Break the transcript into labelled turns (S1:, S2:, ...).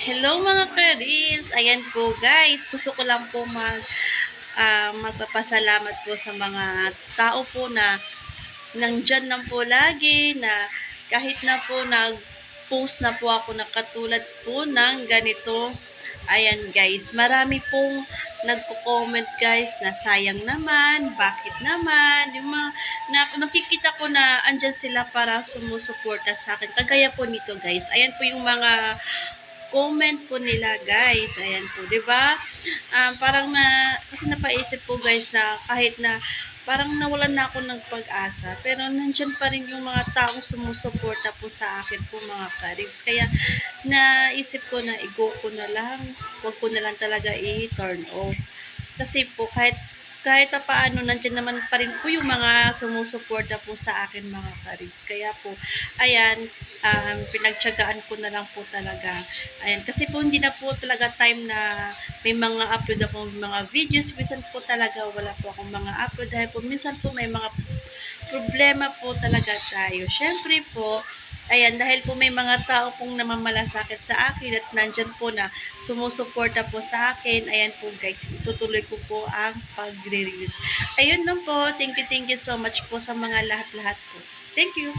S1: Hello mga ka-reels! Ayan po guys, gusto ko lang po magpapasalamat po sa mga tao po na nandyan lang po lagi na kahit na po nag-post na po ako na katulad po ng ganito. Ayan guys, marami pong nagko-comment guys na sayang naman, bakit naman, yung mga nakikita ko na andyan sila para sumusuporta sa akin. Kagaya po nito guys, ayan po yung mga comment po nila guys. Ayan po, 'di ba? Parang kasi napaisip po guys na kahit na parang nawalan na ako ng pag-asa, pero nandiyan pa rin yung mga taong sumusuporta po sa akin po mga ka-ribs. Kaya naisip ko na i-go ko na lang, wag ko na lang talaga i-turn off. Kasi po kahit pa paano nandiyan naman pa rin po yung mga sumusuporta po sa akin mga karis. Kaya po, ayan, pinagtiyagaan ko na lang po talaga. Ayan, kasi po hindi na po talaga time na may mga upload akong mga videos. Minsan po talaga wala po akong mga upload dahil po minsan po may mga problema po talaga tayo. Syempre po, ayan, dahil po may mga tao pong namamalasakit sa akin at nandyan po na sumusuporta po sa akin. Ayan po guys, itutuloy ko po ang pag-release. Ayun lang po, thank you so much po sa mga lahat-lahat po. Thank you.